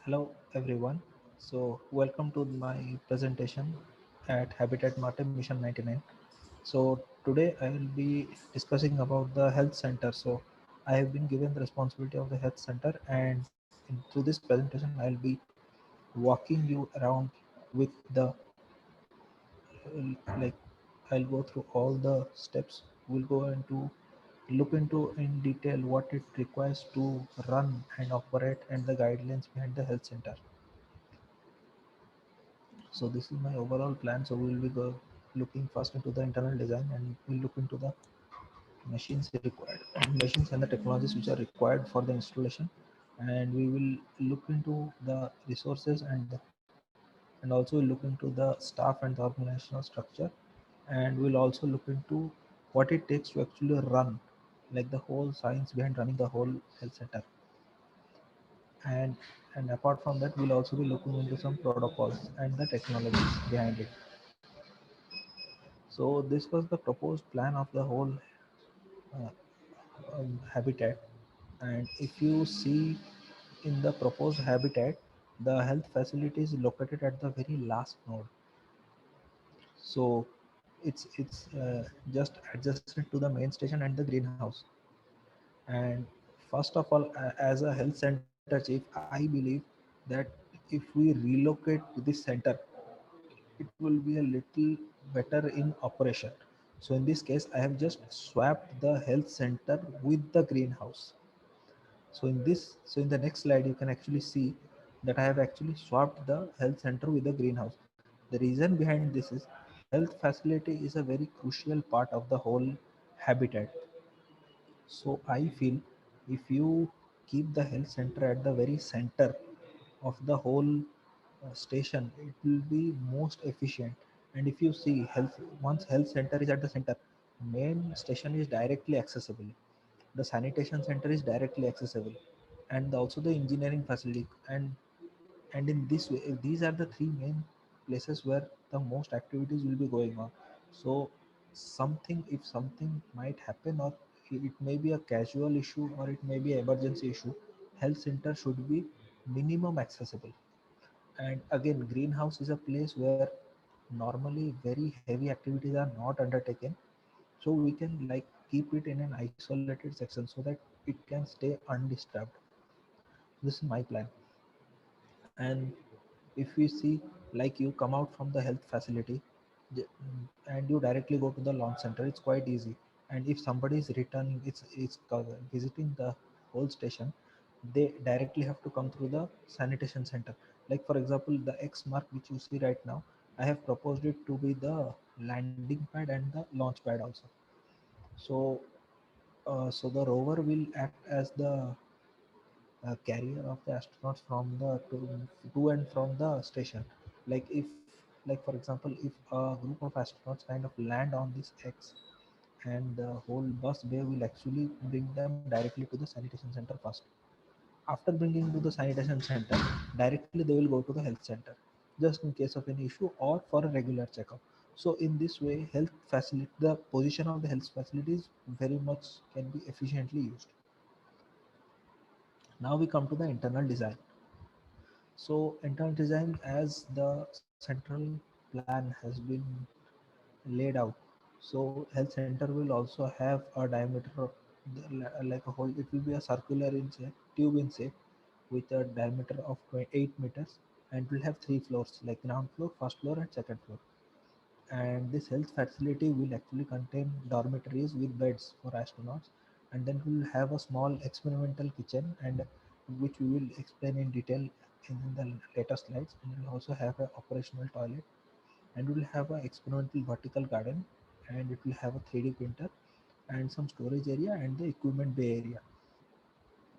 Hello everyone. So welcome to my presentation at Habitat Mate Mission 99. So today I will be discussing about the health center. So I have been given the responsibility of the health center, and through this presentation I will be walking you around with the like I'll go through all the steps. We'll go into look into in detail what it requires to run and operate and the guidelines behind the health center. So this is my overall plan. So we will be looking first into the internal design, and we'll look into the machines required, machines and the technologies which are required for the installation, and we will look into the resources and also we'll look into the staff and the organizational structure, and we'll also look into what it takes to actually run, like the whole science behind running the whole health center. And apart from that, we'll also be looking into some protocols and the technologies behind it. So this was the proposed plan of the whole uh, habitat. And if you see in the proposed habitat, the health facility is located at the very last node. So it's just adjacent to the main station and the greenhouse. And first of all, as a health center chief, I believe that if we relocate this center, it will be a little better in operation. So in this case, I have just swapped the health center with the greenhouse. So in the next slide, you can actually see that I have actually swapped the health center with the greenhouse. The reason behind this is health facility is a very crucial part of the whole habitat. So I feel if you keep the health center at the very center of the whole station, it will be most efficient. And if you see health, once health center is at the center, main station is directly accessible. The sanitation center is directly accessible, and also the engineering facility. And in this way, these are the three main places where the most activities will be going on. So something, if something might happen, or it may be a casual issue or it may be an emergency issue, health center should be minimum accessible. And again, greenhouse is a place where normally very heavy activities are not undertaken, so we can like keep it in an isolated section so that it can stay undisturbed. This is my plan. And if we see, like, you come out from the health facility, and you directly go to the launch center, it's quite easy. And if somebody is returning, visiting the whole station, they directly have to come through the sanitation center. Like for example, the X mark which you see right now, I have proposed it to be the landing pad and the launch pad also. So so the rover will act as the carrier of the astronauts from the to and from the station. Like for example, if a group of astronauts kind of land on this X, and the whole bus bay will actually bring them directly to the sanitation center first. After bringing to the sanitation center, directly they will go to the health center, just in case of any issue or for a regular checkup. So in this way, health facility, the position of the health facilities very much can be efficiently used. Now we come to the internal design. So internal design, as the central plan has been laid out. So health center will also have a diameter of like a whole. It will be a circular in shape, tube in shape, with a diameter of 8 meters, and will have three floors, like ground floor, first floor, and second floor. And this health facility will actually contain dormitories with beds for astronauts, and then we'll have a small experimental kitchen, and which we will explain in detail in the later slides. And we'll also have an operational toilet, and we'll have an experimental vertical garden, and it will have a 3D printer and some storage area and the equipment bay area.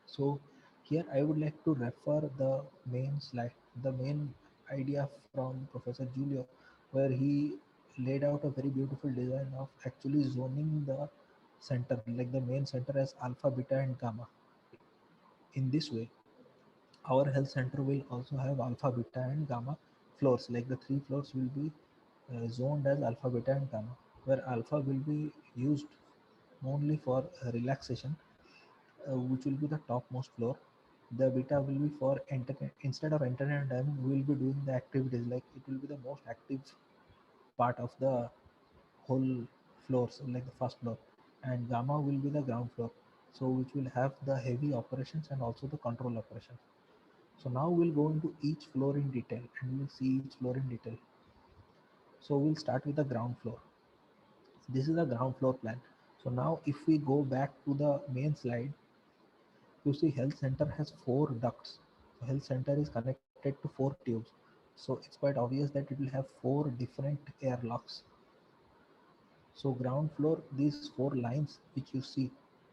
So here I would like to refer the main slide, the main idea from Professor Julio, where he laid out a very beautiful design of actually zoning the center, like the main center, as alpha, beta, and gamma. In this way, our health center will also have alpha, beta, and gamma floors. Like the three floors will be zoned as alpha, beta, and gamma, where alpha will be used only for relaxation, which will be the topmost floor, The beta will be for instead of entertainment time, we will be doing the activities, like it will be the most active part of the whole floor, so like the first floor. And gamma will be the ground floor, so which will have the heavy operations and also the control operations. So now we'll go into each floor in detail and we'll see each floor in detail. So we'll start with the ground floor. This is the ground floor plan. So now if we go back to the main slide, you see health center has four ducts. So health center is connected to four tubes. So it's quite obvious that it will have four different airlocks. So ground floor, these four lines which you see,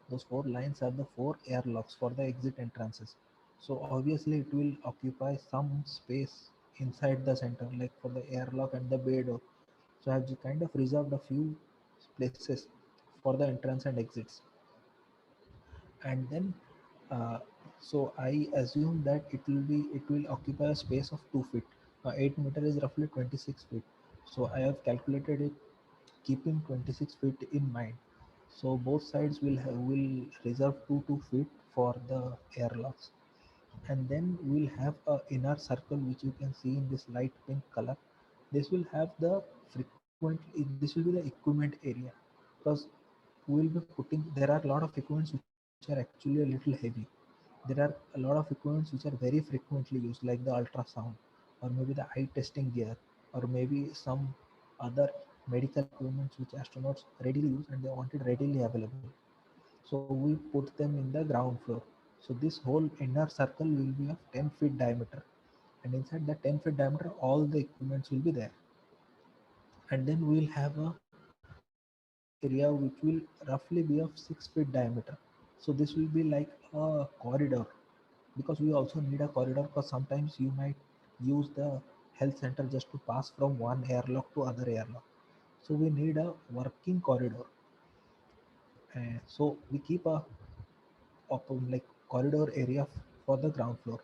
those four lines are the four airlocks for the exit entrances. So obviously it will occupy some space inside the center, like for the airlock and the bay door. So I've just kind of reserved a few places for the entrance and exits. And then so I assume that it will occupy a space of 2 feet. 8 meter is roughly 26 feet. So I have calculated it keeping 26 feet in mind. So both sides will reserve 2 2 feet for the airlocks. And then we'll have a inner circle which you can see in this light pink color. This will have the this will be the equipment area, because we will be putting, there are a lot of equipments which are actually a little heavy. There are a lot of equipments which are very frequently used, like the ultrasound, or maybe the eye testing gear, or maybe some other medical equipments which astronauts readily use and they want it readily available. So we put them in the ground floor. So this whole inner circle will be of 10 feet diameter, and inside the 10 feet diameter all the equipments will be there. And then we will have a area which will roughly be of 6 feet diameter. So this will be like a corridor, because we also need a corridor, because sometimes you might use the health center just to pass from one airlock to other airlock. So we need a working corridor. So we keep a like corridor area for the ground floor.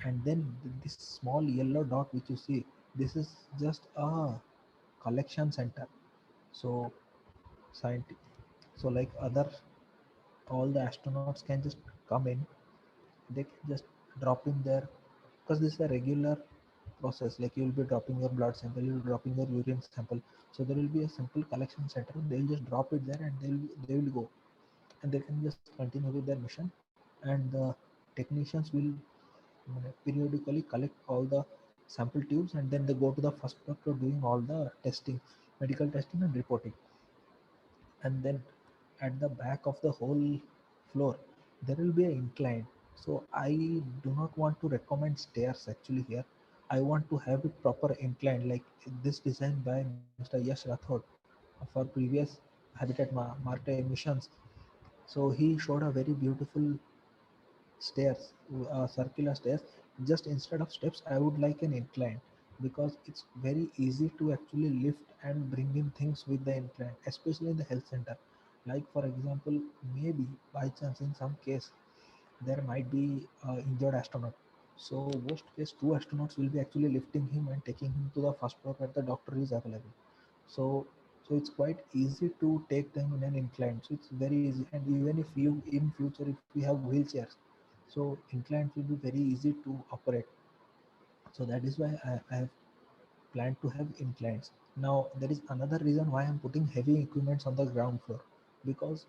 And then this small yellow dot which you see, this is just a collection center. So scientific, so like other, all the astronauts can just come in, they can just drop in there, because this is a regular process, like you will be dropping your blood sample, you will be dropping your urine sample. So there will be a simple collection center, they'll just drop it there and they will go, and they can just continue with their mission. And the technicians will periodically collect all the sample tubes, and then they go to the first floor for doing all the testing, medical testing and reporting. And then at the back of the whole floor there will be an incline. So I do not want to recommend stairs actually here. I want to have it proper incline, like this design by Mr. Yash Rathod for previous Habitat Marte missions. So he showed a very beautiful stairs, circular stairs. Just instead of steps I would like an incline, because it's very easy to actually lift and bring in things with the incline, especially in the health center. Like for example, maybe by chance in some case there might be injured astronaut. So worst case, two astronauts will be actually lifting him and taking him to the first floor where the doctor is available. So so it's quite easy to take them in an incline. So it's very easy, and even if you in future if we have wheelchairs, so inclines will be very easy to operate. So that is why I have planned to have inclines. Now there is another reason why I'm putting heavy equipments on the ground floor, because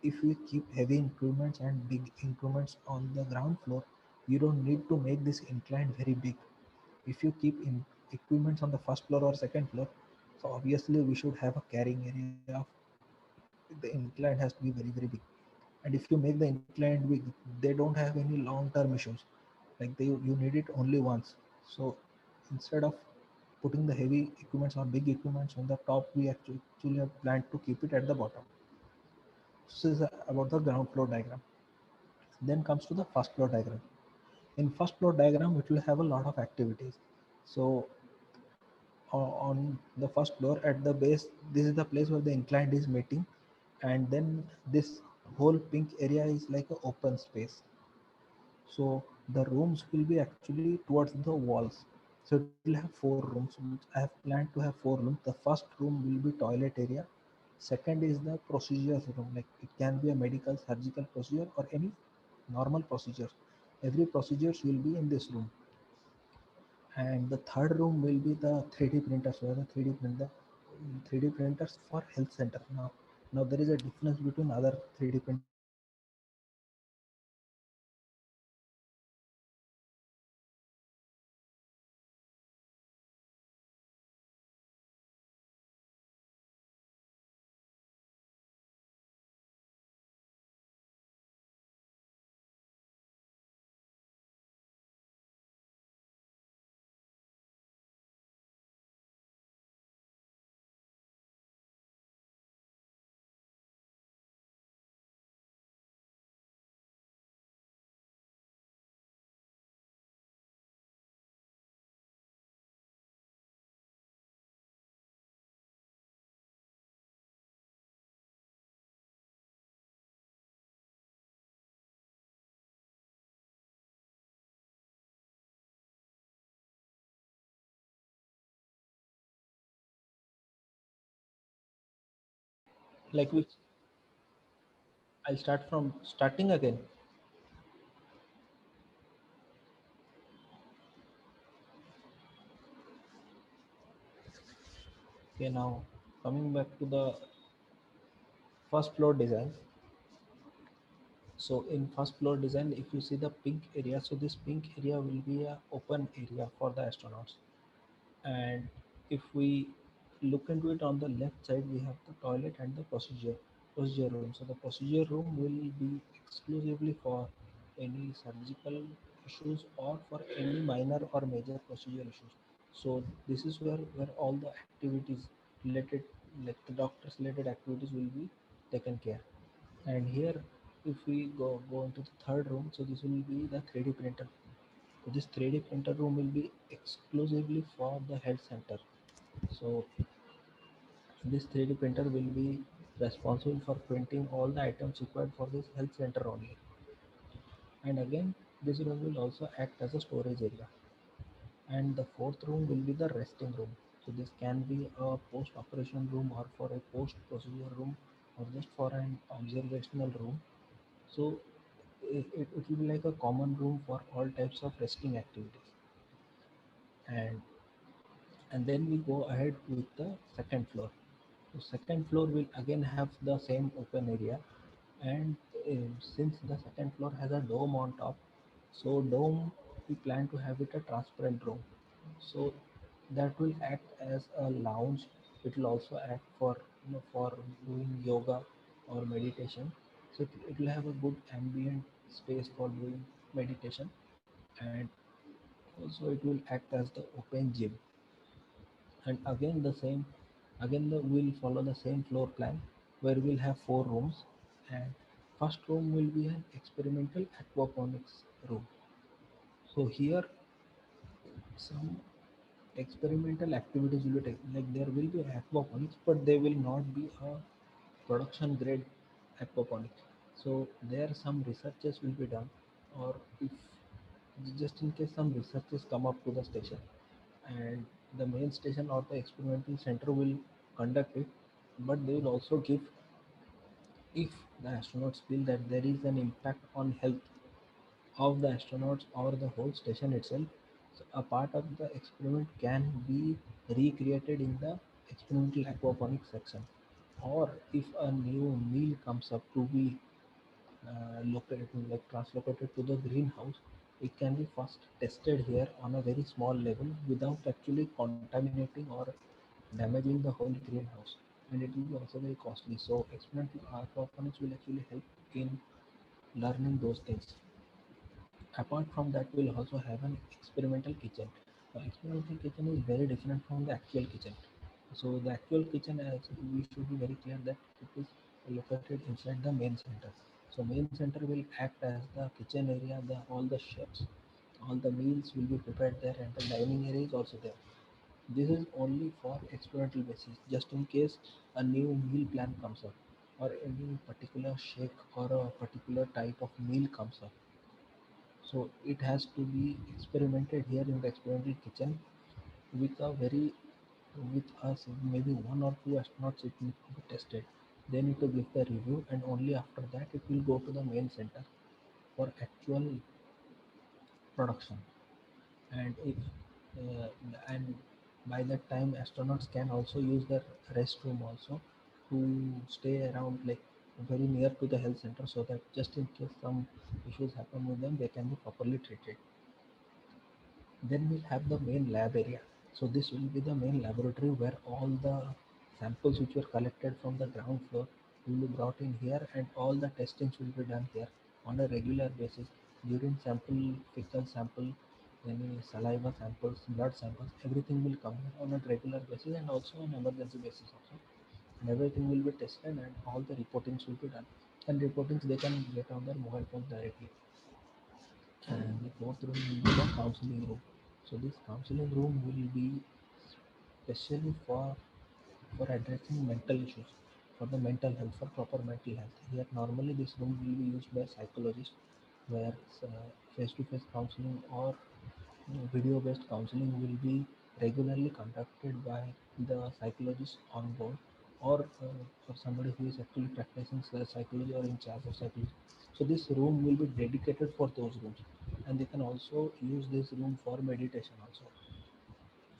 if we keep heavy increments and big increments on the ground floor, you don't need to make this incline very big. If you keep in equipments on the first floor or second floor, so obviously we should have a carrying area of, the incline has to be very very big. And if you make the incline big, they don't have any long term issues, like you need it only once. So instead of putting the heavy equipments or big equipments on the top, we actually have planned to keep it at the bottom. This is about the ground floor diagram. Then comes to the first floor diagram. In first floor diagram it will have a lot of activities. So on the first floor at the base, this is the place where the inclined is meeting. And then this whole pink area is like an open space. So the rooms will be actually towards the walls. So it will have four rooms, which I have planned to have four rooms. The first room will be toilet area. Second is the procedures room, like it can be a medical surgical procedure or any normal procedures. Every procedures will be in this room, and the third room will be the 3D printers, where the 3D printers for health center. Now there is a difference between other 3D printers and health center. Health center will have some like which I'll start from starting again. Okay, now coming back to the first floor design. So in first floor design, if you see the pink area, so this pink area will be a open area for the astronauts. And if we look into it, on the left side we have the toilet and the procedure room. So the procedure room will be exclusively for any surgical issues or for any minor or major procedure issues. So this is where all the activities related, like the doctors related activities, will be taken care. And here, if we go into the third room, so this will be the 3D printer. So this 3D printer room will be exclusively for the health center. So this 3D printer will be responsible for printing all the items required for this health center only. And again, this room will also act as a storage area. And the fourth room will be the resting room. So this can be a post operation room, or for a post procedure room, or just for an observational room. So it will be like a common room for all types of resting activities. And then we go ahead with the second floor. So second floor will again have the same open area. And since the second floor has a dome on top, so dome, we plan to have it a transparent room. So that will act as a lounge. It will also act for, for doing yoga or meditation. So it will have a good ambient space for doing meditation. And also it will act as the open gym. And again the same, we'll follow the same floor plan, where we'll have four rooms. And first room will be an experimental aquaponics room. So here, some experimental activities will be taken, like there will be aquaponics, but they will not be a production grade aquaponics. So there some researches will be done, or if just in case some researches come up to the station, and the main station or the experimental center will conduct it. But they will also give, if the astronauts feel that there is an impact on health of the astronauts or the whole station itself, so a part of the experiment can be recreated in the experimental aquaponics section. Or if a new meal comes up to be located, like translocated to the greenhouse, it can be first tested here on a very small level without actually contaminating or damaging the whole greenhouse. And it will be also very costly. So experimental aquaponics will actually help in learning those things. Apart from that, we'll also have an experimental kitchen. Experimental kitchen is very different from the actual kitchen. So the actual kitchen, as we should be very clear that it is located inside the main center. So main center will act as the kitchen area. All the chefs, all the meals will be prepared there, and the dining area is also there. This is only for experimental basis, just in case a new meal plan comes up, or any particular shake or a particular type of meal comes up. So it has to be experimented here in the experimental kitchen with a very, with us maybe one or two astronauts. It need to be tested. They need to give the review, and only after that it will go to the main center for actual production. And if uh, and by that time astronauts can also use their restroom also to stay around, like very near to the health center, so that just in case some issues happen with them, they can be properly treated. Then we'll have the main lab area. So this will be the main laboratory where all the samples which were collected from the ground floor will be brought in here, and all the testings will be done here on a regular basis. Urine sample, fecal sample, any saliva samples, blood samples, everything will come here on a regular basis and also on emergency basis also. And everything will be tested and all the reportings will be done. And reportings they can get on their mobile phones directly. And the fourth room will be the counseling room. So this counseling room will be specially for addressing mental issues, for the mental health, for proper mental health. Here normally this room will be used by psychologists, where face-to-face counseling or video-based counseling will be regularly conducted by the psychologist on board, or somebody who is actually practicing psychology or in charge of psychology. So this room will be dedicated for those rooms, and they can also use this room for meditation also.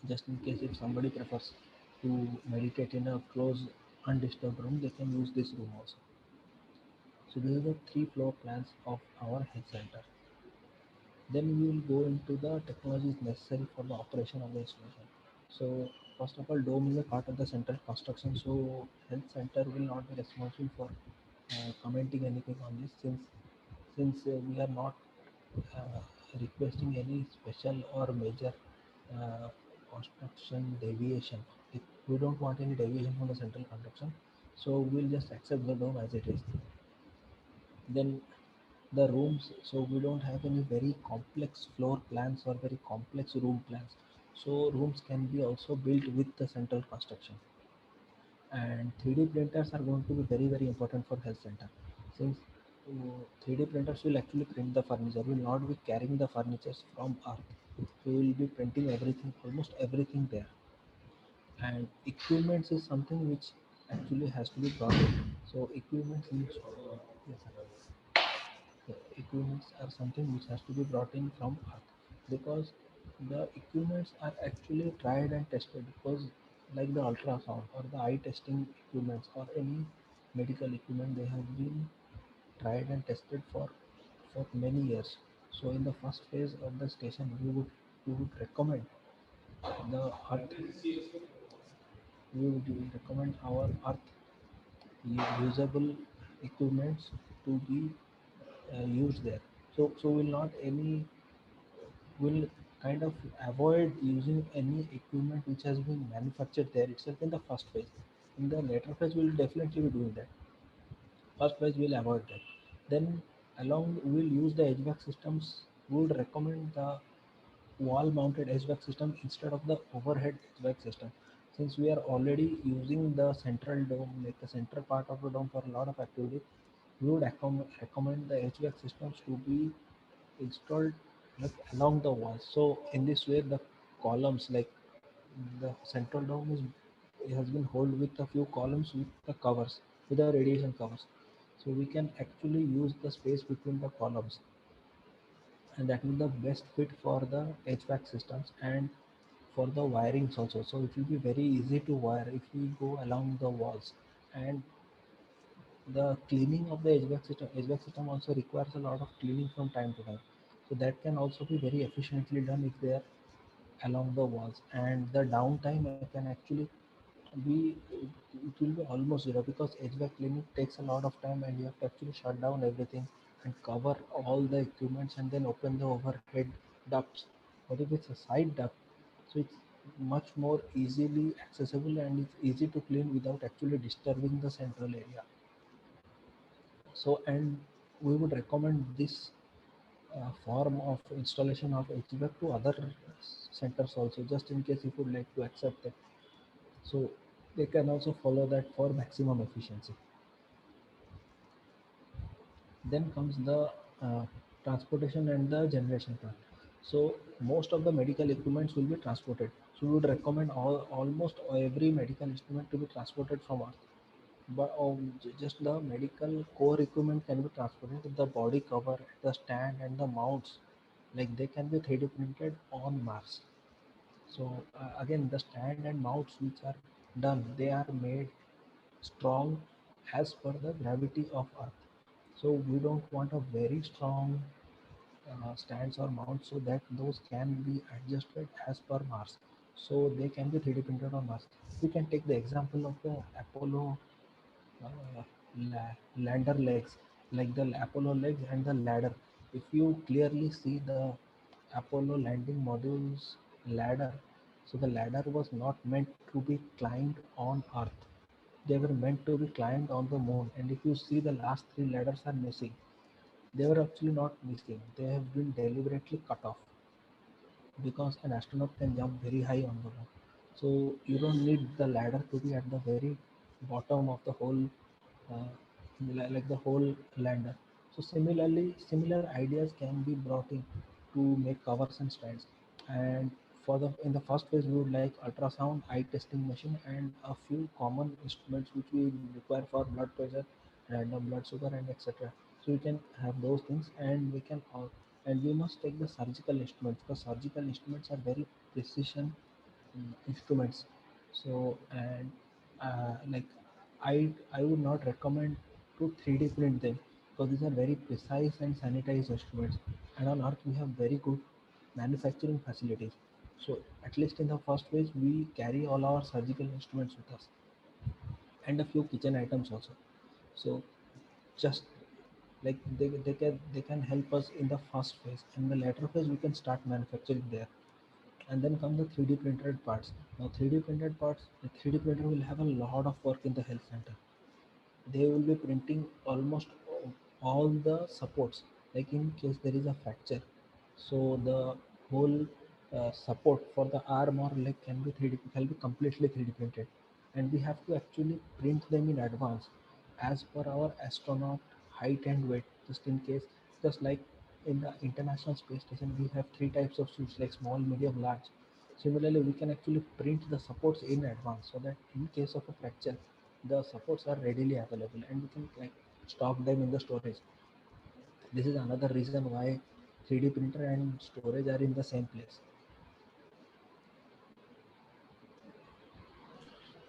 Just in case if somebody prefers to meditate in a closed, undisturbed room, they can use this room also. So these are the three floor plans of our health center. Then we will go into the technologies necessary for the operation of the installation. So first of all, dome is a part of the central construction. So health center will not be responsible for commenting anything on this, since we are not uh, requesting any special or major uh, construction deviation. If we don't want any deviation from the central construction, so we'll just accept the dome as it is. Then the rooms, so we don't have any very complex floor plans or very complex room plans. So rooms can be also built with the central construction. And 3D printers are going to be very very important for health center, since 3D printers will actually print the furniture. We will not be carrying the furniture from earth. We will be printing everything, almost everything there. And equipments is something which actually has to be brought in. So equipments needs, yes sir. The equipments are something which has to be brought in from earth, because the equipments are actually tried and tested, because like the ultrasound or the eye testing equipments or any medical equipment, they have been tried and tested for many years. So in the first phase of the station, we would recommend the earth, we would recommend our earth usable equipments to be used there. So will not any, will kind of avoid using any equipment which has been manufactured there itself in the first phase. In the later phase, we will definitely be doing that. First phase, we will avoid that. Then, along, we will use the HVAC systems. We would recommend the wall-mounted HVAC system instead of the overhead HVAC system. Since we are already using the central dome, like the central part of the dome for a lot of activities, we would recommend the HVAC systems to be installed like along the walls. So in this way, the columns, like the central dome is, it has been held with a few columns with the covers, with the radiation covers. So we can actually use the space between the columns, and that will be the best fit for the HVAC systems and for the wirings also. So it will be very easy to wire if we go along the walls. And the cleaning of the HVAC system also requires a lot of cleaning from time to time. So that can also be very efficiently done if they are along the walls. And the downtime can actually be, it will be almost zero, because HVAC cleaning takes a lot of time and you have to actually shut down everything and cover all the equipments and then open the overhead ducts. But if it's a side duct, so it's much more easily accessible and it's easy to clean without actually disturbing the central area. So, and we would recommend this form of installation of HVAC to other centers also, just in case if you would like to accept that. So they can also follow that for maximum efficiency. Then comes the transportation and the generation part. So most of the medical equipments will be transported. So we would recommend almost every medical instrument to be transported from Earth. But just the medical core equipment can be transported. The body cover, the stand, and the mounts. like they can be 3D printed on Mars. So again, the stand and mounts which are done, they are made strong as per the gravity of Earth. So we don't want a very strong stands or mounts, so that those can be adjusted as per Mars. So they can be 3D printed on Mars. We can take the example of the Apollo uh, lander legs, like the Apollo legs and the ladder. If you clearly see the Apollo landing module's ladder, so the ladder was not meant to be climbed on Earth. They were meant to be climbed on the moon. And if you see, the last three ladders are missing. They were actually not missing. They have been deliberately cut off because an astronaut can jump very high on the moon. So you don't need the ladder to be at the very bottom of the whole, uh, like the whole lander. So similarly, similar ideas can be brought in to make covers and stands. And for the in the first phase, we would like ultrasound, eye testing machine, and a few common instruments which we require for blood pressure, random blood sugar, and etc. So we can have those things, and we can and we must take the surgical instruments, because surgical instruments are very precision instruments. So and like I would not recommend to 3D print them, because these are very precise and sanitized instruments, and on Earth we have very good manufacturing facilities. So at least in the first phase we carry all our surgical instruments with us, and a few kitchen items also. So just like they can help us in the first phase. In the later phase we can start manufacturing there. And then come the 3D printed parts. Now 3D printed parts, the 3D printer will have a lot of work in the health center. They will be printing almost all the supports, like in case there is a fracture, so the whole support for the arm or leg can be completely 3D printed. And we have to actually print them in advance as per our astronaut height and weight, just in case. Just like in the international space station we have three types of suits, like small, medium, large. Similarly, we can actually print the supports in advance, so that in case of a fracture, the supports are readily available and we can like stock them in the storage. This is another reason why 3D printer and storage are in the same place.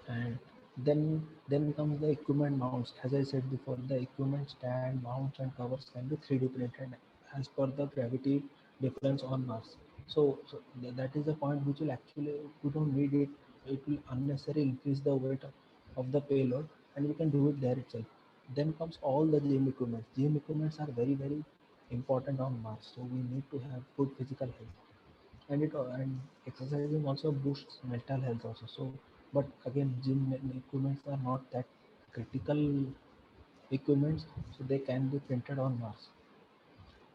And then comes the equipment mounts. As I said before, the equipment stand, mounts, and covers can be 3D printed as per the gravity difference on Mars. So that is the point which will actually, we don't need it. It will unnecessarily increase the weight of the payload, and we can do it there itself. Then comes all the gym equipment. Gym equipments are very very important on Mars, so we need to have good physical health. And exercising also boosts mental health also. So but again, gym equipments are not that critical equipments, so they can be printed on Mars.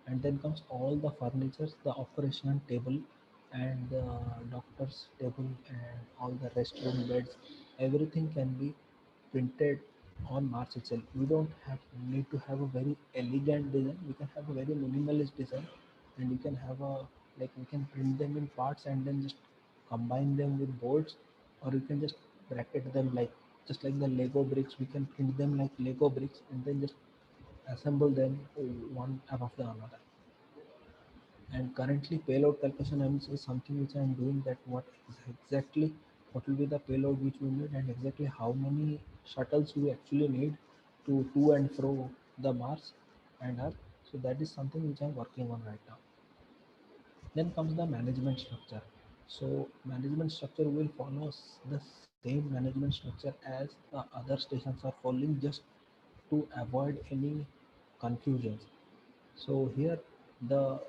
And then comes all the furnitures, the operational table and the doctor's table and all the restroom beds. Everything can be printed on Mars itself. We don't have need to have a very elegant design. We can have a very minimalist design, and we can have a, like we can print them in parts and then just combine them with boards, or you can just bracket them, like just like the Lego bricks. We can print them like Lego bricks and then just assemble them one above the another. And currently payload calculation is something which I am doing, that what is exactly what will be the payload which we need, and exactly how many shuttles we actually need to and fro the Mars and Earth. So that is something which I am working on right now. Then comes the management structure. So management structure will follow the same management structure as the other stations are following, just to avoid any confusions. So here, the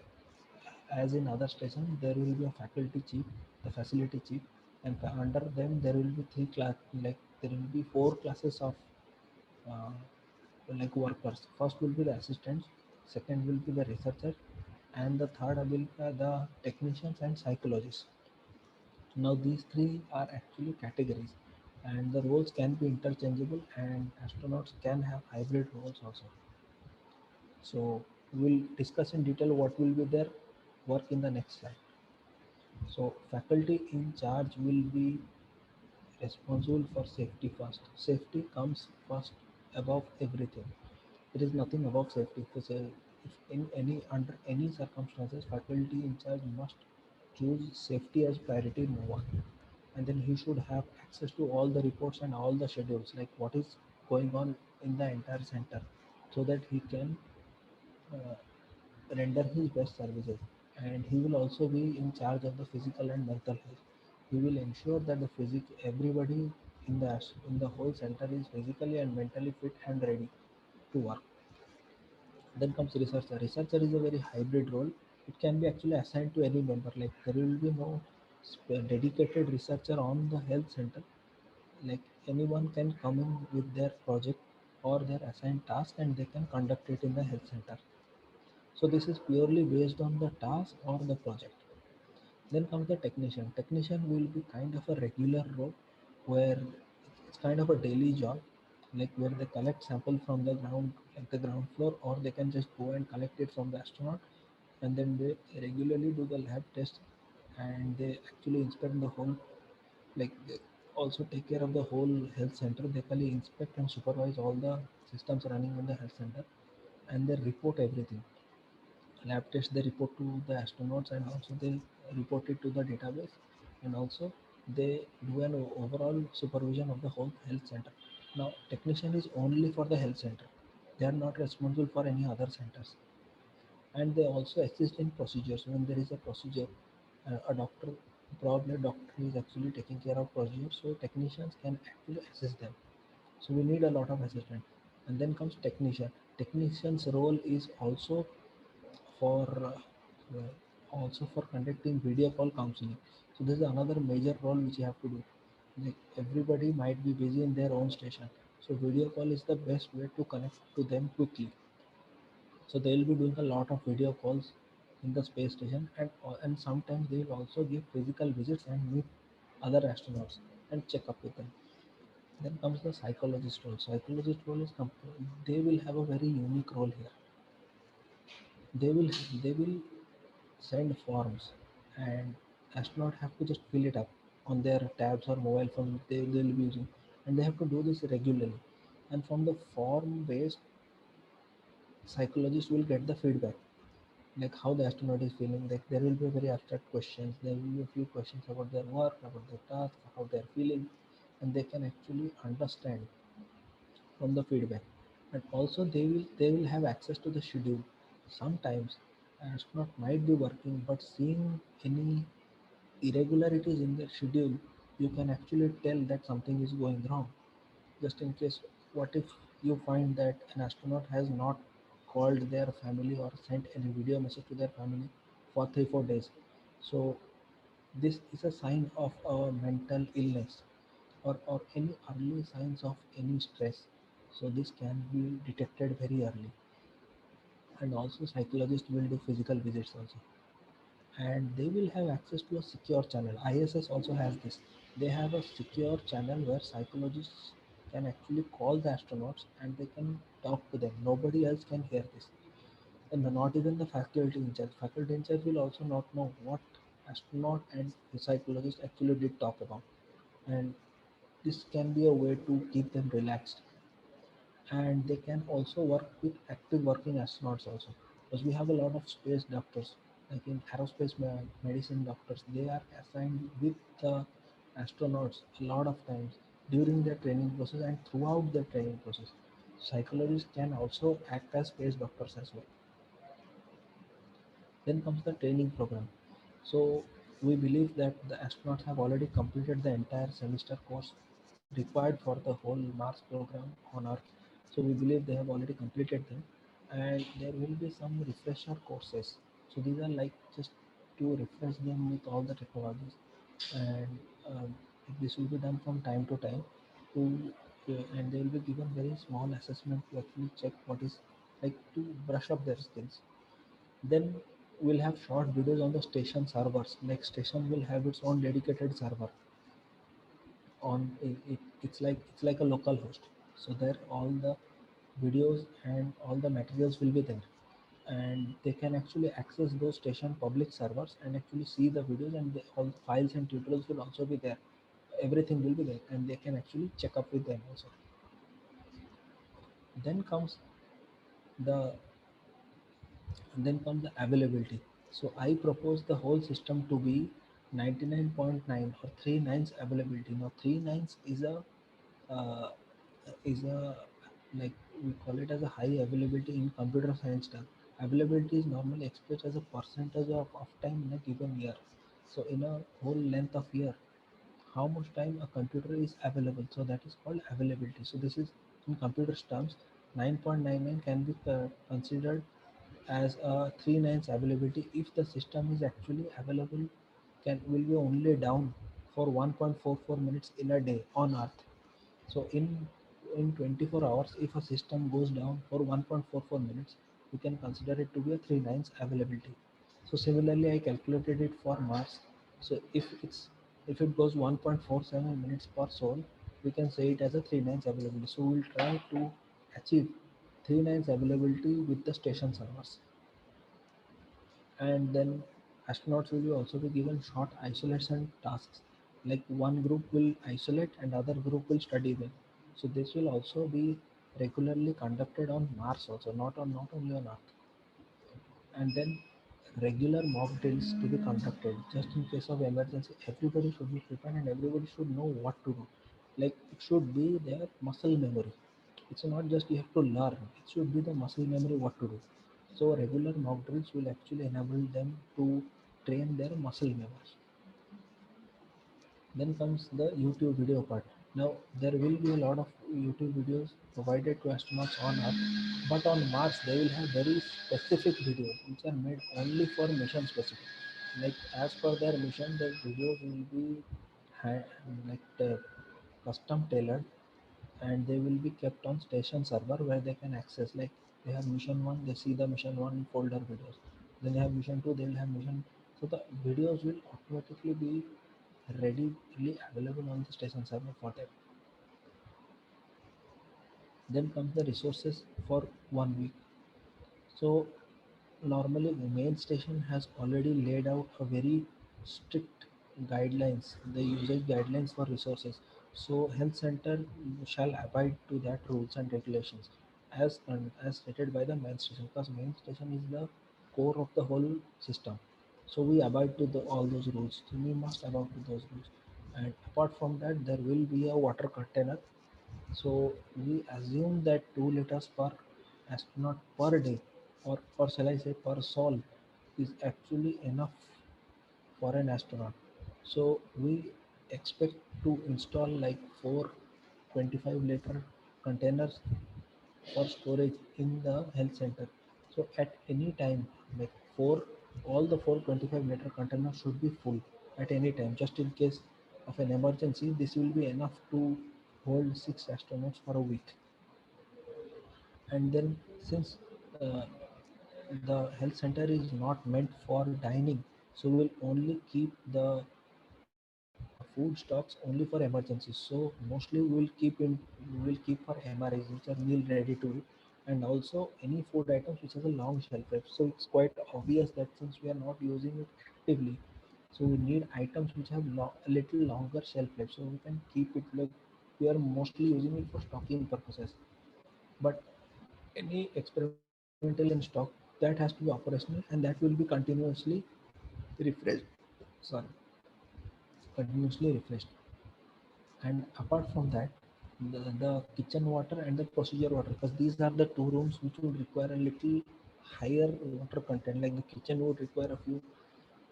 as in other stations, there will be a faculty chief, the facility chief, and under them there will be three class, like there will be four classes of uh, like workers. First will be the assistants, second will be the researchers, and the third will be the technicians and psychologists. Now these three are actually categories, and the roles can be interchangeable, and astronauts can have hybrid roles also. So we'll discuss in detail what will be their work in the next slide. So faculty in charge will be responsible for safety first. Safety comes first above everything. There is nothing above safety. if in any under any circumstances faculty in charge must choose safety as priority number one, and then he should have access to all the reports and all the schedules, like what is going on in the entire center, so that he can uh, render his best services. And he will also be in charge of the physical and mental health. He will ensure that the everybody in the whole center is physically and mentally fit and ready to work. Then comes researcher. Researcher is a very hybrid role. It can be actually assigned to any member. Like there will be no dedicated researcher on the health center. Like anyone can come in with their project or their assigned task, and they can conduct it in the health center. So this is purely based on the task or the project. Then comes the technician. Technician will be kind of a regular role where it's kind of a daily job, like where they collect sample from the ground, like the ground floor, or they can just go and collect it from the astronaut, and then they regularly do the lab test, and they actually inspect the whole, like they also take care of the whole health center. They can inspect and supervise all the systems running in the health center, and they report everything. Lab test they report to the astronauts, and also they report it to the database, and also they do an overall supervision of the whole health center. Now technician is only for the health center. They are not responsible for any other centers, and they also assist in procedures when there is a procedure. A doctor, probably a doctor is actually taking care of procedures, so technicians can actually assist them. So we need a lot of assistant. And then comes technician. Technician's role is for also for conducting video call counseling. So this is another major role which you have to do. Like everybody might be busy in their own station, so video call is the best way to connect to them quickly. So they will be doing a lot of video calls in the space station, and sometimes they will also give physical visits and meet other astronauts and check up with them. Then comes the psychologist role. Psychologist role is they will have a very unique role here. They will send forms, and astronaut have to just fill it up on their tabs or mobile phone they'll be using, and they have to do this regularly. And from the form based, psychologist will get the feedback, like how the astronaut is feeling. Like there will be very abstract questions, there will be a few questions about their work, about their task, how they are feeling, and they can actually understand from the feedback. And also they will have access to the schedule. Sometimes astronaut might be working, but seeing any irregularities in their schedule, you can actually tell that something is going wrong. Just in case, what if you find that an astronaut has not called their family or sent any video message to their family for 3 4 days? So this is a sign of a mental illness, or any early signs of any stress. So this can be detected very early. And also psychologists will do physical visits also, and they will have access to a secure channel. ISS also has this. They have a secure channel where psychologists can actually call the astronauts, and they can talk to them. Nobody else can hear this, and not even the faculty in charge. Faculty in charge will also not know what astronaut and the psychologist actually did talk about, and this can be a way to keep them relaxed. And they can also work with active working astronauts also, because we have a lot of space doctors, like in aerospace medicine doctors. They are assigned with the astronauts a lot of times during their training process and throughout the training process. Psychologists can also act as space doctors as well. Then comes the training program. So we believe that the astronauts have already completed the entire semester course required for the whole Mars program on Earth. So we believe they have already completed them, and there will be some refresher courses. So these are like just to refresh them with all the technologies, and this will be done from time to time. To and they will be given very small assessment to actually check what is, like, to brush up their skills. Then we'll have short videos on the station servers. Like station will have its own dedicated server on it's like a local host. So there all the videos and all the materials will be there, and they can actually access those station public servers and actually see the videos, and all the files and tutorials will also be there. Everything will be there, and they can actually check up with them also. Then comes the And then comes the availability. So I propose the whole system to be 99.9 or 3 nines availability. Now 3 nines uh, is a like we call it as a high availability in computer science term. Availability is normally expressed as a percentage of time in a given year. So in a whole length of year, how much time a computer is available. So that is called availability. So this is in computer terms, 9.99 can be considered as a 3 nines availability if the system is actually available, can will be only down for 1.44 minutes in a day on earth. So in 24 hours, if a system goes down for 1.44 minutes, we can consider it to be a 3 nines availability. So similarly, I calculated it for Mars. So if it goes 1.47 minutes per sol, we can say it as a 3 nines availability. So we'll try to achieve 3 nines availability with the station servers. And then astronauts will be also be given short isolation tasks, like one group will isolate and other group will study them. So this will also be regularly conducted on Mars also, not only on Earth. And then regular mock drills to be conducted just in case of emergency. Everybody should be prepared and everybody should know what to do. Like it should be their muscle memory. It's not just you have to learn, it should be the muscle memory what to do. So regular mock drills will actually enable them to train their muscle memory. Then comes the YouTube video part. Now there will be a lot of YouTube videos provided to astronauts on Earth, but on Mars they will have very specific videos which are made only for mission specific. Like as per their mission, the videos will be ha- custom tailored, and they will be kept on station server where they can access. Like they have mission one, they see the mission one folder videos. Then they have mission two, they will have mission. So the videos will automatically be readily available on the station server for them. Then comes the resources for 1 week. So normally the main station has already laid out a very strict guidelines, the usage guidelines for resources. So health center shall abide to that rules and regulations as stated by the main station, because main station is the core of the whole system. So we abide to all those rules. So we must abide to those rules. And apart from that, there will be a water container. So we assume that 2 liters per astronaut per day, or shall I say per sol, is actually enough for an astronaut. So we expect to install like 4 25-liter containers for storage in the health center. So at any time, like all the 4 25-liter containers should be full at any time, just in case of an emergency. This will be enough to hold 6 astronauts for a week. And then since the health center is not meant for dining, so we'll only keep the food stocks only for emergencies. So mostly we will keep for MRIs, which are meal ready to eat, and also any food items which has a long shelf life. So it's quite obvious that since we are not using it actively, so we need items which have a little longer shelf life, so we can keep it like we are mostly using it for stocking purposes. But any experimental in stock, that has to be operational, and that will be continuously refreshed. Sorry, continuously refreshed. And apart from that, the kitchen water and the procedure water, because these are the two rooms which would require a little higher water content. Like the kitchen would require a few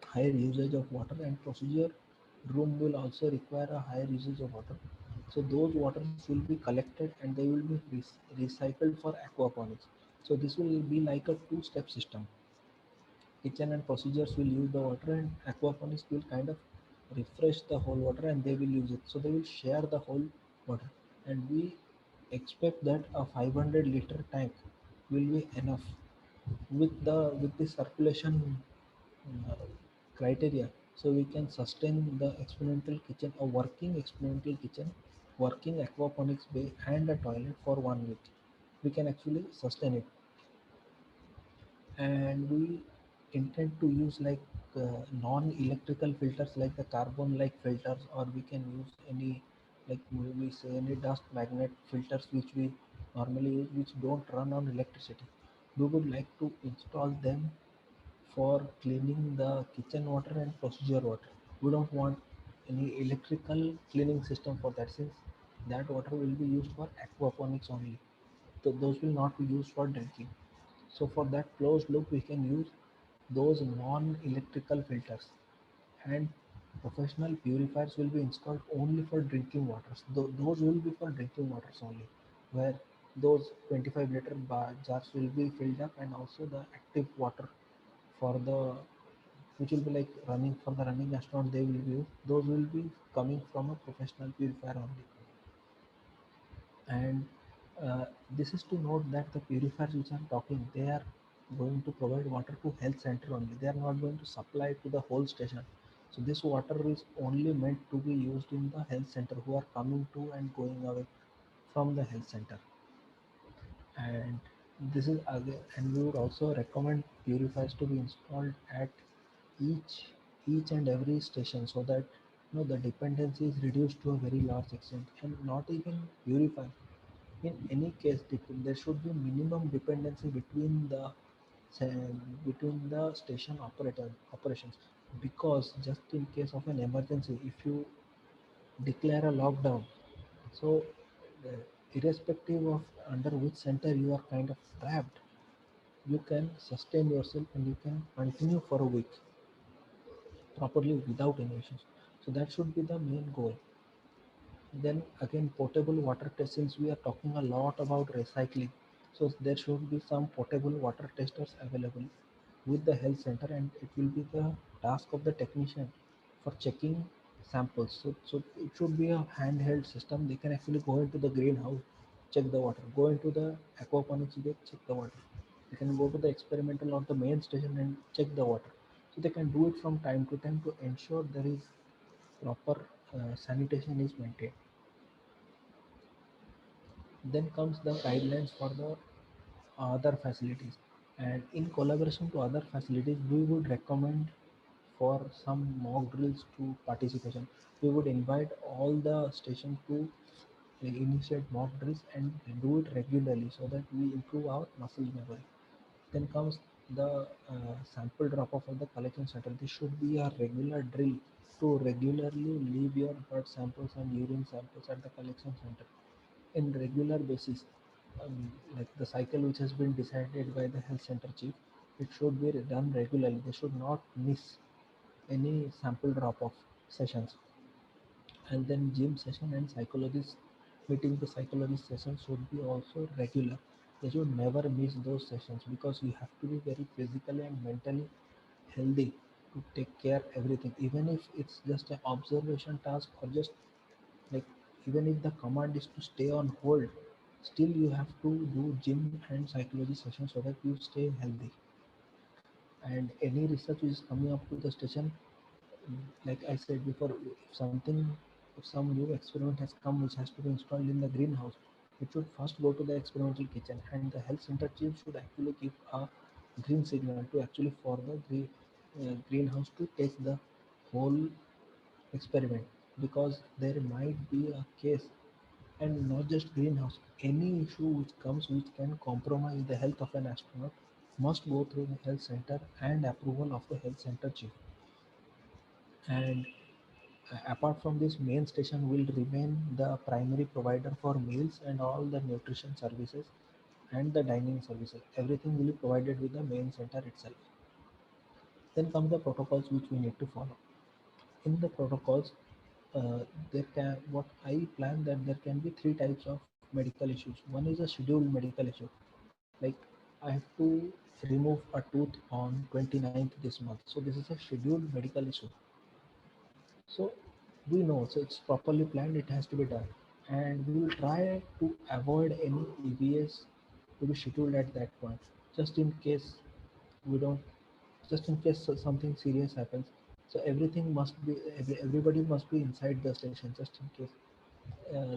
higher usage of water, and procedure room will also require a higher usage of water. So those waters will be collected and they will be recycled for aquaponics. So this will be like a two-step system. Kitchen and procedures will use the water, and aquaponics will kind of refresh the whole water and they will use it. So they will share the whole water, and we expect that a 500-liter tank will be enough with the circulation uh, criteria. So we can sustain the experimental kitchen, a working experimental kitchen, working aquaponics bay, and a toilet for 1 week. We can actually sustain it. And we intend to use like non-electrical filters like the carbon like filters, or we can use any, like we say, any dust magnet filters which we normally use, which don't run on electricity. We would like to install them for cleaning the kitchen water and procedure water. We don't want any electrical cleaning system for that, since that water will be used for aquaponics only. So those will not be used for drinking. So for that closed loop, we can use those non-electrical filters, and professional purifiers will be installed only for drinking waters. Those will be for drinking waters only, where those 25-liter jars will be filled up, and also the active water for the, which will be like running for the running astronaut, they will be used. Those will be coming from a professional purifier only. And this is to note that the purifiers which I'm talking, they are going to provide water to health center only. They are not going to supply to the whole station. So this water is only meant to be used in the health center who are coming to and going away from the health center. And this is again, and we would also recommend purifiers to be installed at each each and every station, so that the dependency is reduced to a very large extent. And not even purify, in any case, there should be minimum dependency between the station operations, because just in case of an emergency, if you declare a lockdown, so uh, irrespective of under which center you are kind of trapped, you can sustain yourself and you can continue for a week properly without any issues. So that should be the main goal. Then again, potable water test, since we are talking a lot about recycling, so there should be some potable water testers available with the health center, and it will be the task of the technician for checking samples. So it should be a handheld system. They can actually go into the greenhouse, check the water, go into the aquaponics, they check the water. They can go to the experimental or the main station and check the water. So they can do it from time to time to ensure there is proper sanitation is maintained. Then comes the guidelines for the other facilities, and in collaboration to other facilities, we would recommend for some mock drills to participation. We would invite all the stations to initiate mock drills and do it regularly, so that we improve our muscle memory. Then comes the sample drop off of the collection center. This should be a regular drill to regularly leave your blood samples and urine samples at the collection center in regular basis. Like the cycle which has been decided by the health center chief, it should be done regularly. They should not miss any sample drop off sessions. And then gym session and psychologist meeting, the psychologist sessions should be also regular. They should never miss those sessions, because you have to be very physically and mentally healthy to take care everything, even if it's just an observation task, or just like, even if the command is to stay on hold, still you have to do gym and psychology sessions so that you stay healthy. And any research which is coming up to the station, like I said before, if some new experiment has come which has to be installed in the greenhouse, it should first go to the experimental kitchen, and the health center chief should actually give a green signal to actually for the greenhouse to take the whole experiment, because there might be a case. And not just greenhouse, any issue which comes which can compromise the health of an astronaut must go through the health center and approval of the health center chief. And apart from this, main station will remain the primary provider for meals and all the nutrition services and the dining services. Everything will be provided with the main center itself. Then come the protocols which we need to follow. In the protocols, there can what I plan that there can be three types of medical issues. One is a scheduled medical issue, like I have to remove a tooth on 29th this month. So this is a scheduled medical issue. So we know, so it's properly planned, it has to be done. And we will try to avoid any EVS to be scheduled at that point, just in case we don't, just in case something serious happens. So everything must be, everybody must be inside the station, just in case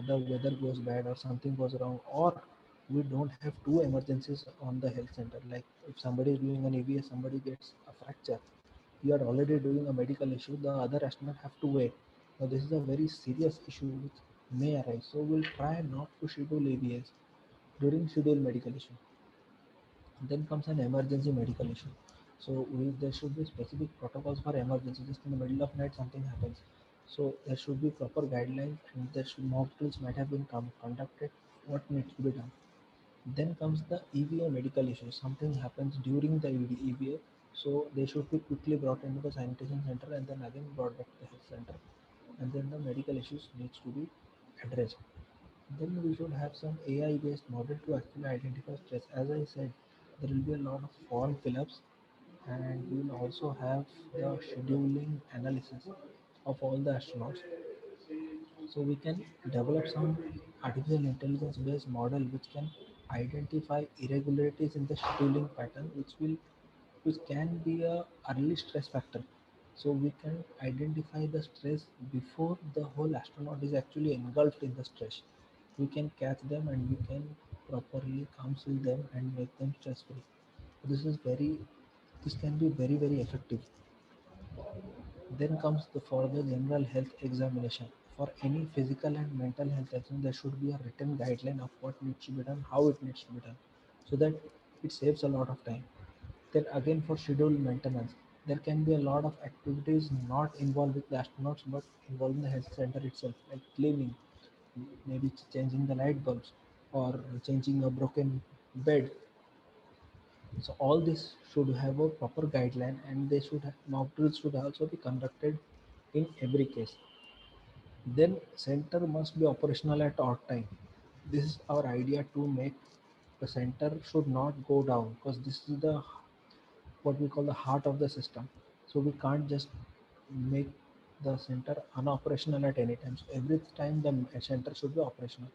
the weather goes bad or something goes wrong, or we don't have two emergencies on the health center. Like if somebody is doing an EVS, somebody gets a fracture, you are already doing a medical issue, the other astronaut have to wait. Now this is a very serious issue which may arise, so we'll try not to schedule EVS during scheduled medical issue. Then comes an emergency medical issue. So there should be specific protocols for emergency. Just in the middle of night something happens. So there should be proper guidelines and there should mock drills might have been conducted. What needs to be done? Then comes the EVA medical issue. Something happens during the EVA, so they should be quickly brought into the sanitation center and then again brought back to the health center. And then the medical issues needs to be addressed. Then we should have some AI based model to actually identify stress. As I said, there will be a lot of form fill-ups and we will also have the scheduling analysis of all the astronauts. So we can develop some artificial intelligence based model which can identify irregularities in the scheduling pattern which can be a early stress factor. So we can identify the stress before the whole astronaut is actually engulfed in the stress. We can catch them and we can properly counsel them and make them stress free. This can be very effective. Then comes the for the general health examination. For any physical and mental health exam, there should be a written guideline of what needs to be done, how it needs to be done, so that it saves a lot of time. Then again for scheduled maintenance, there can be a lot of activities not involving the astronauts but involving the health center itself, like cleaning, maybe changing the light bulbs, or changing a broken bed. So all this should have a proper guideline, and they should have, mock drills should also be conducted in every case. Then center must be operational at odd time. This is our idea to make the center should not go down because this is the what we call the heart of the system. So we can't just make the center unoperational at any time. So every time the center should be operational.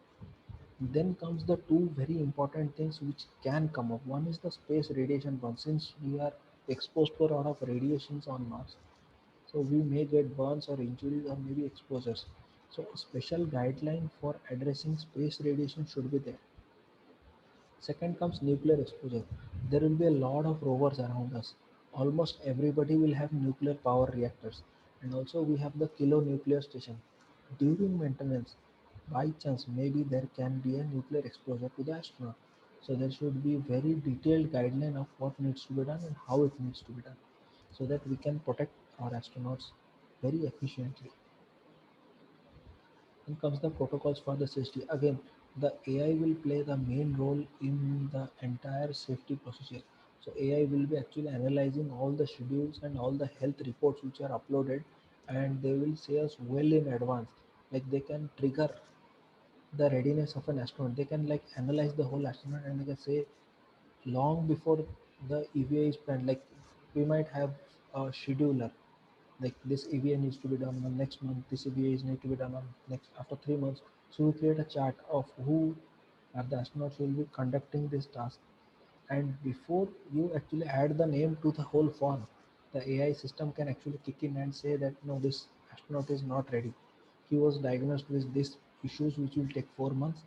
Then comes the two very important things which can come up. One is the space radiation burn. Since we are exposed to a lot of radiations on Mars, so we may get burns or injuries or maybe exposures. So a special guideline for addressing space radiation should be there. Second comes nuclear exposure. There will be a lot of rovers around us. Almost everybody will have nuclear power reactors. And also we have the kilo nuclear station. During maintenance, by chance, maybe there can be a nuclear exposure to the astronaut. So there should be very detailed guideline of what needs to be done and how it needs to be done so that we can protect our astronauts very efficiently. Then comes the protocols for the safety. Again, the AI will play the main role in the entire safety procedure. So AI will be actually analyzing all the schedules and all the health reports which are uploaded, and they will say us well in advance. Like they can trigger the readiness of an astronaut. They can like analyze the whole astronaut and they can say long before the EVA is planned. Like we might have a scheduler, like this EVA needs to be done on next month, this EVA is need to be done on next after 3 months. So we create a chart of who are the astronauts who will be conducting this task. And before you actually add the name to the whole form, the AI system can actually kick in and say that no, this astronaut is not ready. He was diagnosed with these issues which will take 4 months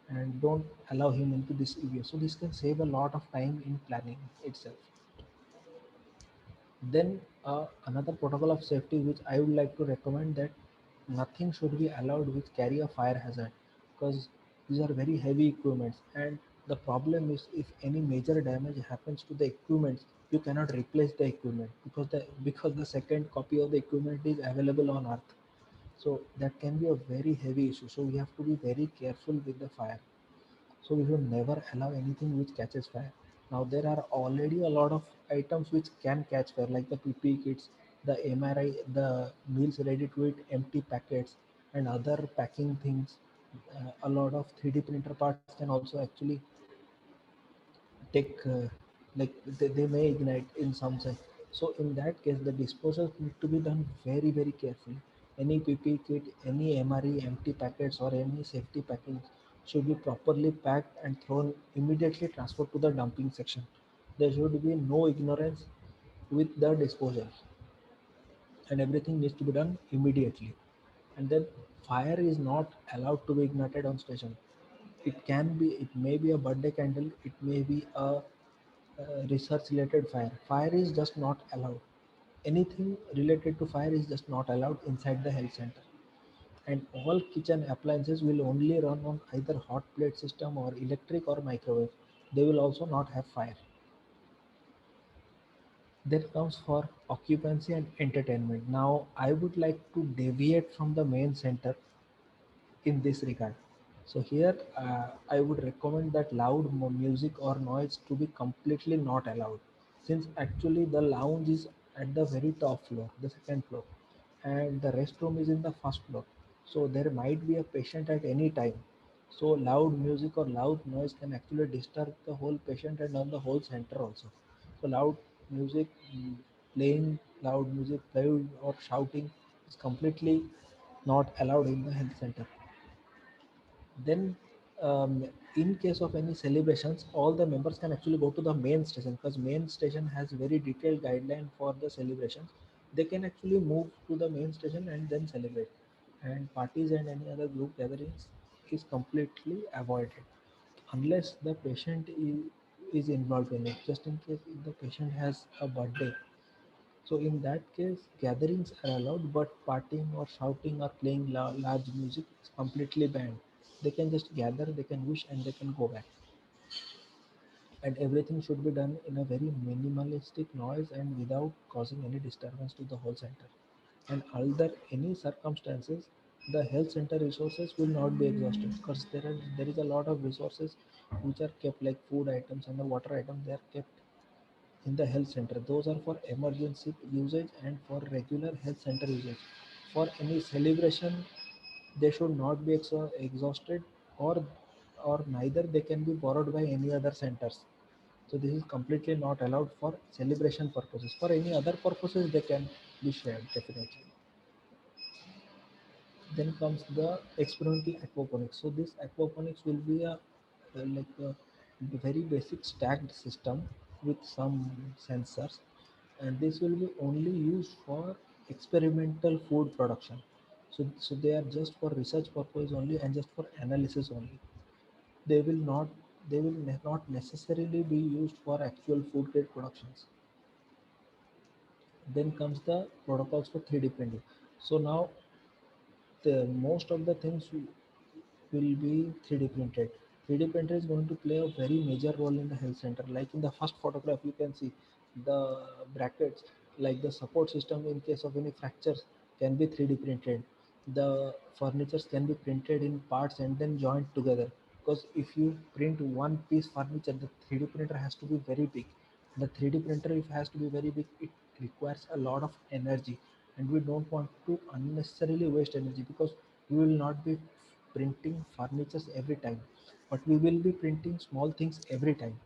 and don't allow him into this EVA. So this can save a lot of time in planning itself. Then another protocol of safety which I would like to recommend that nothing should be allowed which carry a fire hazard because these are very heavy equipments, and the problem is if any major damage happens to the equipments, you cannot replace the equipment because the second copy of the equipment is available on earth. So that can be a very heavy issue, so we have to be very careful with the fire. So we should never allow anything which catches fire. Now there are already a lot of items which can catch fire, like the PPE kits, the MRI, the meals ready to eat, empty packets, and other packing things. A lot of 3D printer parts can also actually take they may ignite in some sense. So in that case the disposals need to be done very carefully. Any pp kit, any mre empty packets or any safety packing should be properly packed and thrown immediately transferred to the dumping section. There should be no ignorance with the disposal, and everything needs to be done immediately. And then fire is not allowed to be ignited on station. It may be a birthday candle, it may be a research related fire. Fire is just not allowed. Anything related to fire is just not allowed inside the health center. And all kitchen appliances will only run on either hot plate system or electric or microwave. They will also not have fire. Then comes for occupancy and entertainment. Now, I would like to deviate from the main center in this regard. So here, I would recommend that loud music or noise to be completely not allowed, since actually the lounge is at the very top floor, the second floor, and the restroom is in the first floor. So there might be a patient at any time. So loud music or loud noise can actually disturb the whole patient and on the whole center also. So loud music, playing loud music, playing or shouting is completely not allowed in the health center. Then, in case of any celebrations, all the members can actually go to the main station, because main station has very detailed guideline for the celebrations. They can actually move to the main station and then celebrate. And parties and any other group gatherings is completely avoided unless the patient is involved in it. Just in case if the patient has a birthday, so in that case, gatherings are allowed, but partying or shouting or playing large music is completely banned. They can just gather, they can wish, and they can go back. And everything should be done in a very minimalistic noise and without causing any disturbance to the whole center. And under any circumstances, the health center resources will not be exhausted, because there is a lot of resources which are kept, like food items and the water items. They are kept in the health center. Those are for emergency usage and for regular health center usage. For any celebration, they should not be exhausted, or neither they can be borrowed by any other centers. So this is completely not allowed for celebration purposes. For any other purposes, they can be shared definitely. Then comes the experimental aquaponics. So this aquaponics will be a very basic stacked system with some sensors, and this will be only used for experimental food production. So they are just for research purpose only and just for analysis only. They will not not necessarily be used for actual food grade productions. Then comes the protocols for 3D printing. So now the most of the things will be 3D printed. 3D printer is going to play a very major role in the health center. Like in the first photograph, you can see the brackets, like the support system in case of any fractures can be 3D printed. The furnitures can be printed in parts and then joined together. Because if you print one piece furniture, the 3D printer has to be very big. The 3D printer, if has to be very big, it requires a lot of energy, and we don't want to unnecessarily waste energy, because we will not be printing furnitures every time, but we will be printing small things every time.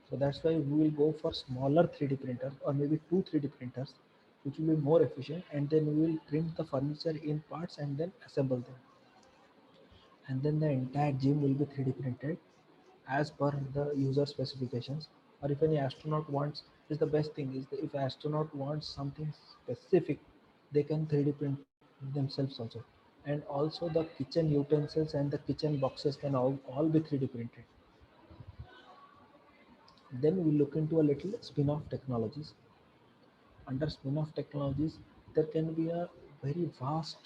So that's why we will go for smaller 3D printers, or maybe two 3D printers, which will be more efficient, and then we will print the furniture in parts and then assemble them. And then the entire gym will be 3D printed as per the user specifications. Or if any astronaut wants, is the best thing is that if astronaut wants something specific, they can 3D print themselves also. And also the kitchen utensils and the kitchen boxes can all be 3D printed. Then we look into a little spin-off technologies. Under spin-off technologies, there can be a very vast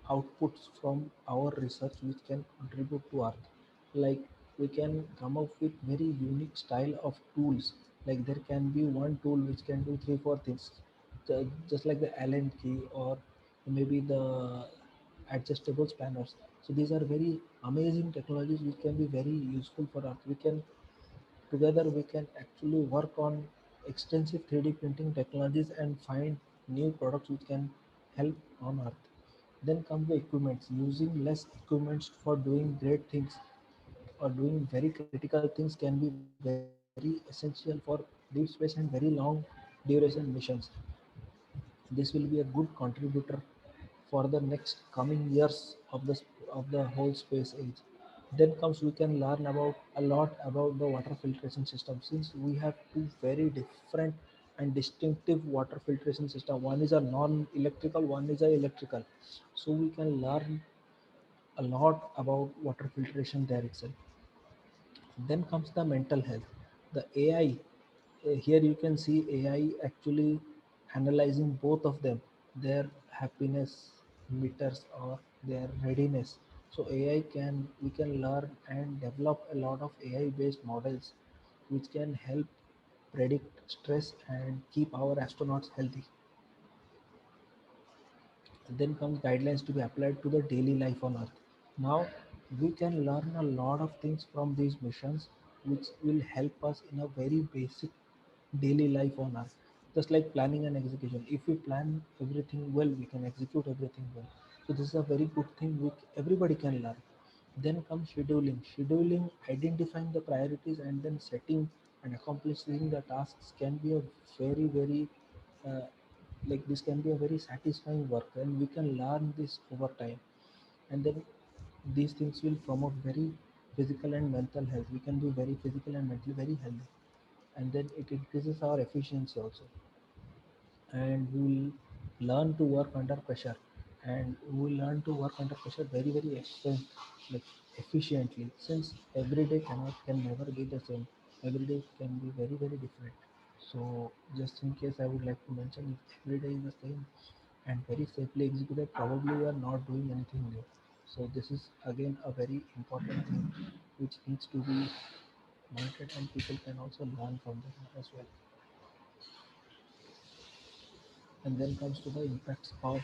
outputs from our research which can contribute to Earth. Like we can come up with very unique style of tools. Like there can be one tool which can do three, four things, just like the Allen key or maybe the adjustable spanners. So these are very amazing technologies which can be very useful for Earth. We can together we can actually work on extensive 3D printing technologies and find new products which can help on Earth. Then come the equipments. Using less equipments for doing great things or doing very critical things can be very essential for deep space and very long duration missions. This will be a good contributor for the next coming years of the whole space age. Then comes we can learn about a lot about the water filtration system, since we have two very different and distinctive water filtration system. One is a non-electrical, one is a electrical. So we can learn a lot about water filtration there itself. Then comes the mental health. The AI, here you can see AI actually analyzing both of them, their happiness meters or their readiness. So AI can we can learn and develop a lot of AI based models which can help predict stress and keep our astronauts healthy. Then comes guidelines to be applied to the daily life on Earth. Now we can learn a lot of things from these missions, which will help us in a very basic daily life on Earth. Just like planning and execution. If we plan everything well, we can execute everything well. So this is a very good thing which everybody can learn. Then comes scheduling. Scheduling, identifying the priorities and then setting and accomplishing the tasks can be a very uh, like this can be a very satisfying work, and we can learn this over time. And then these things will promote very physical and mental health. We can be very physical and mentally very healthy, and then it increases our efficiency also, and we will learn to work under pressure, and we will learn to work under pressure like efficiently, since every day can never be the same. Every day can be very different. So just in case I would like to mention, if every day is the same and very safely executed, probably we are not doing anything new. So this is again a very important thing which needs to be monitored, and people can also learn from them as well. And then comes to the impacts of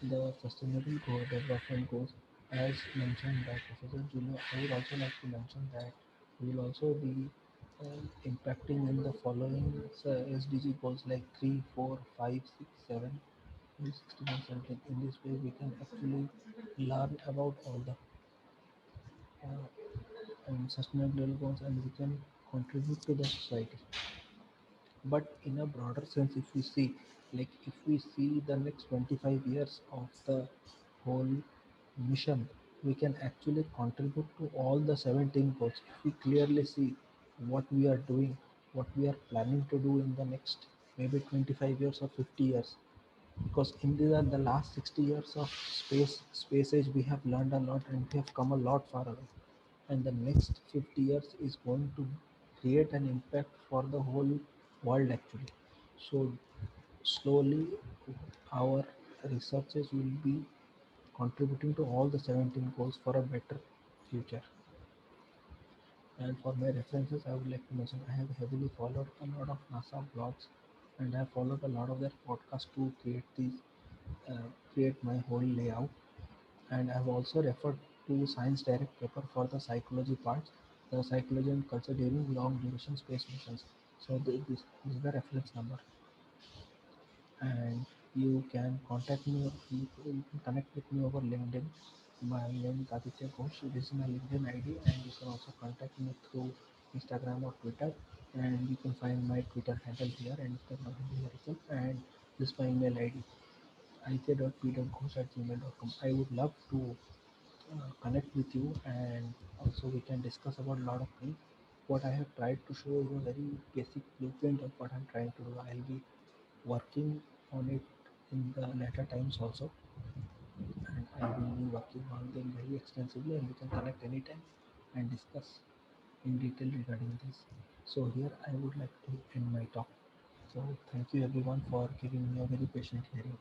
the sustainable development goals. As mentioned by Professor Julio, I would also like to mention that we will also be impacting in the following SDG goals like 3, 4, 5, 6, 7, 16, 17. In this way, we can actually learn about all the sustainable development goals, and we can contribute to the society. But in a broader sense, if we see, like if we see the next 25 years of the whole mission, we can actually contribute to all the 17 goals. If we clearly see what we are doing, what we are planning to do in the next maybe 25 years or 50 years, because in the last 60 years of space age, we have learned a lot and we have come a lot far away, and the next 50 years is going to create an impact for the whole world actually. So slowly our researchers will be contributing to all the 17 goals for a better future. And for my references, I would like to mention I have heavily followed a lot of NASA blogs, and I have followed a lot of their podcasts to create my whole layout. And I have also referred to Science Direct paper for the psychology parts, the psychology and culture during long duration space missions. So this is the reference number, and you can contact me. You can connect with me over LinkedIn. My name is Aditya Ghosh. This is my LinkedIn ID, and you can also contact me through Instagram or Twitter. And you can find my Twitter handle here and Instagram handle here itself. And this is my email ID, aditya.p.ghosh@gmail.com. I would love to connect with you, and also we can discuss about a lot of things. What I have tried to show is a very basic blueprint of what I'm trying to do. I'll be working on it in the later times also, and I will be working on them very extensively, and we can connect anytime and discuss in detail regarding this. So here I would like to end my talk. So thank you everyone for giving me a very patient hearing.